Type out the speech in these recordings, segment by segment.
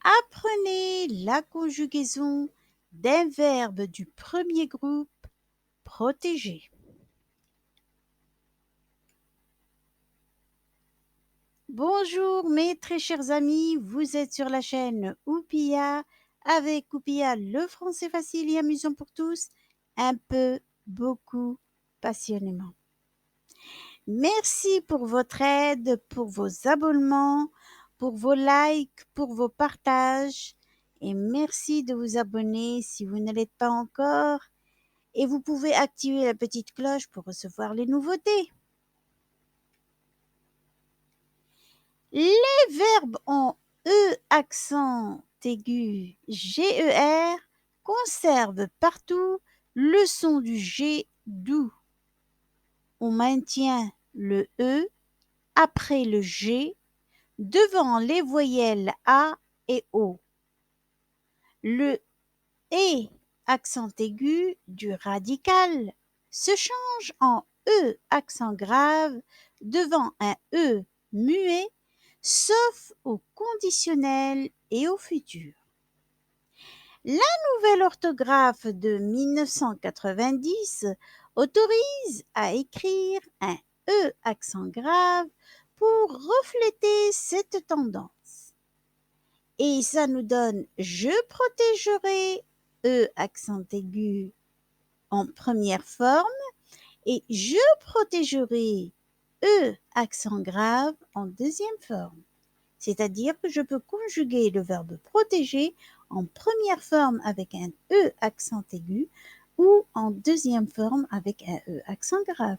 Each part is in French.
Apprenez la conjugaison d'un verbe du premier groupe protégé. Bonjour mes très chers amis, vous êtes sur la chaîne Oupia avec Oupia, le français facile et amusant pour tous, un peu, beaucoup, passionnément. Merci pour votre aide, pour vos abonnements, pour vos likes, pour vos partages et merci de vous abonner si vous ne l'êtes pas encore et vous pouvez activer la petite cloche pour recevoir les nouveautés. Les verbes en E accent aigu GER conservent partout le son du G doux. On maintient le E après le G devant les voyelles A et O. Le E accent aigu du radical se change en E accent grave devant un E muet, sauf au conditionnel et au futur. La nouvelle orthographe de 1990 autorise à écrire un E accent grave pour refléter cette tendance. Et ça nous donne je protégerai E accent aigu en première forme et je protégerai E accent grave en deuxième forme. C'est-à-dire que je peux conjuguer le verbe protéger en première forme avec un E accent aigu ou en deuxième forme avec un E accent grave.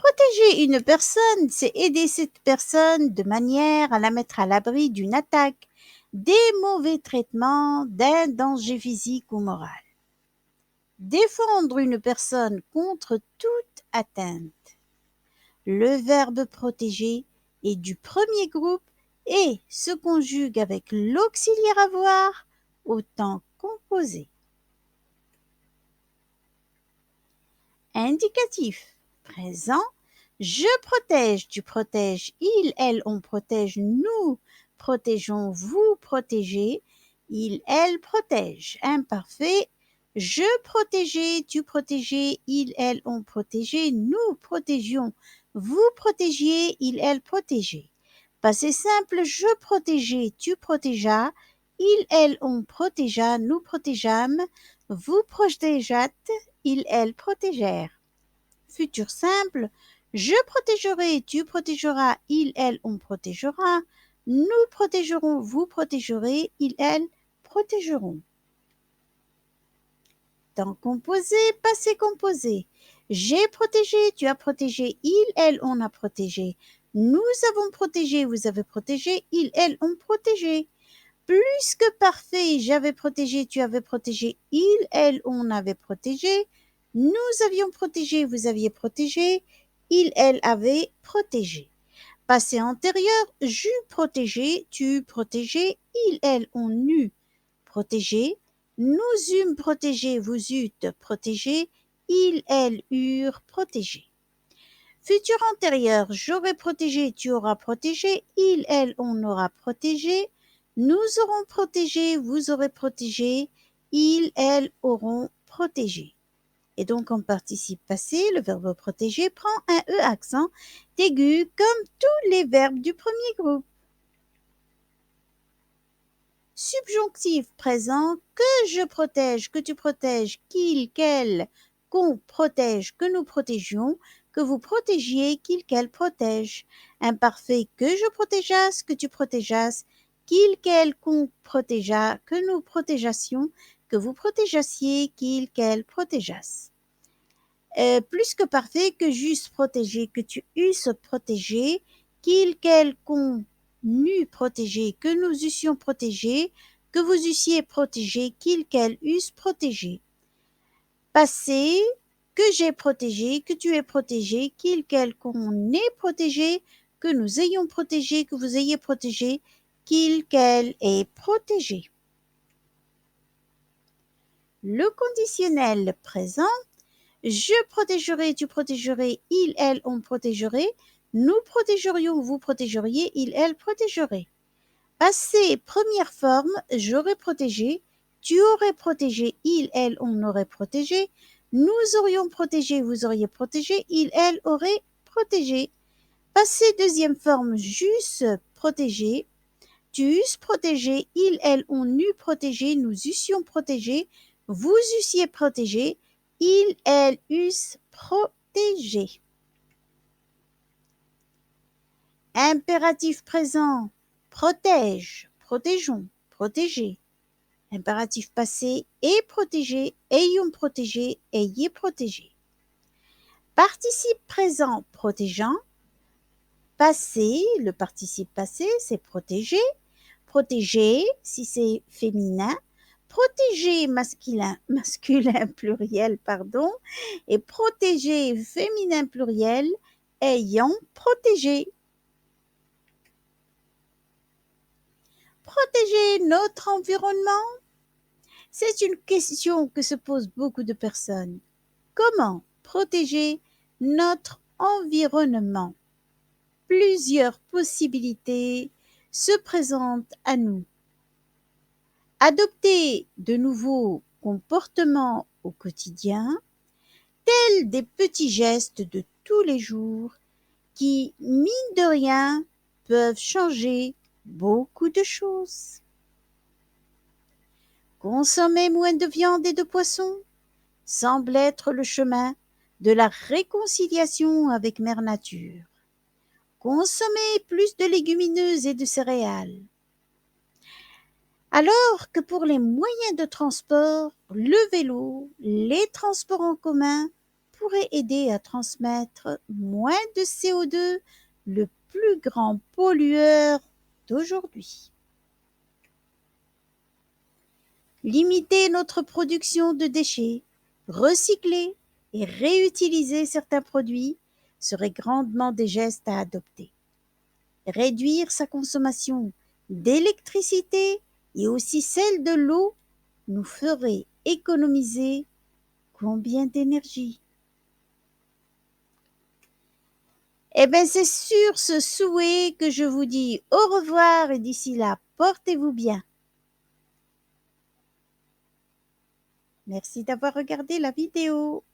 Protéger une personne, c'est aider cette personne de manière à la mettre à l'abri d'une attaque, des mauvais traitements, d'un danger physique ou moral. Défendre une personne contre toute atteinte. Le verbe protéger est du premier groupe et se conjugue avec l'auxiliaire avoir au temps composé. Indicatif présent. Je protège, tu protèges, il, elle, on protège, nous protégeons, vous protégez, il, elle protège. Imparfait. Je protégeais, tu protégeais, il, elle, on protégé, nous protégions, vous protégiez, il, elle protégé. Passé simple, je protégeais, tu protégeas, il, elle, on protégea, nous protégeâmes, vous protégeâtes, il, elle protégèrent. Futur simple, je protégerai, tu protégeras, il, elle, on protégera, nous protégerons, vous protégerez, il, elle protégeront. Temps composé, passé composé. J'ai protégé, tu as protégé, il, elle, on a protégé. Nous avons protégé, vous avez protégé, il, elle, ont protégé. Plus que parfait, j'avais protégé, tu avais protégé, il, elle, on avait protégé. Nous avions protégé, vous aviez protégé, il, elle avait protégé. Passé antérieur, j'eus protégé, tu protégé, il, elle, on eut protégé. Nous eûmes protégé, vous eûtes protégé, ils, elles eurent protégé. Futur antérieur, j'aurai protégé, tu auras protégé, il, elle, on aura protégé. Nous aurons protégé, vous aurez protégé, ils, elles auront protégé. Et donc en participe passé, le verbe protéger prend un E accent aigu comme tous les verbes du premier groupe. Subjonctif présent, que je protège, que tu protèges, qu'il, qu'elle, qu'on protège, que nous protégions, que vous protégiez, qu'il, qu'elle protège. Imparfait, que je protégeasse, que tu protégeasses, qu'il, qu'elle, qu'on protégea, que nous protégeassions, que vous protégeassiez, qu'il, qu'elle protégeasse. Plus que parfait, que j'eusse protégé, que tu eusses protégé, qu'il, qu'elle, qu'on n'eût protégé, que nous eussions protégé, que vous eussiez protégé, qu'il, qu'elle eusse protégé. Passé, que j'ai protégé, que tu aies protégé, qu'il, qu'elle, qu'on ait protégé, que nous ayons protégé, que vous ayez protégé, qu'il, qu'elle ait protégé. Le conditionnel présent. Je protégerai, tu protégerais, il, elle, on protégerait. Nous protégerions, vous protégeriez, il, elle protégerait. Passé, première forme, j'aurais protégé, tu aurais protégé, il, elle, on aurait protégé, nous aurions protégé, vous auriez protégé, il, elle aurait protégé. Passé, deuxième forme, j'eusse protégé, tu eusses protégé, il, elle, on eût protégé, nous eussions protégé, vous eussiez protégé, il, elle, eussent protégé. Impératif présent, protège, protégeons, protégez. Impératif passé, aie protégé, ayons protégé, ayez protégé. Participe présent, protégeant. Passé, le participe passé, c'est protéger. Protéger, si c'est féminin. Protéger, masculin, masculin pluriel, pardon. Et protéger, féminin pluriel, ayant protégé. Protéger notre environnement? C'est une question que se posent beaucoup de personnes. Comment protéger notre environnement? Plusieurs possibilités se présentent à nous. Adopter de nouveaux comportements au quotidien, tels des petits gestes de tous les jours qui, mine de rien, peuvent changer beaucoup de choses. Consommer moins de viande et de poisson semble être le chemin de la réconciliation avec Mère Nature. Consommer plus de légumineuses et de céréales. Alors que pour les moyens de transport, le vélo, les transports en commun pourraient aider à transmettre moins de CO2, le plus grand pollueur d'aujourd'hui. Limiter notre production de déchets, recycler et réutiliser certains produits seraient grandement des gestes à adopter. Réduire sa consommation d'électricité et aussi celle de l'eau nous ferait économiser combien d'énergie? Eh bien, c'est sur ce souhait que je vous dis au revoir et d'ici là, portez-vous bien. Merci d'avoir regardé la vidéo.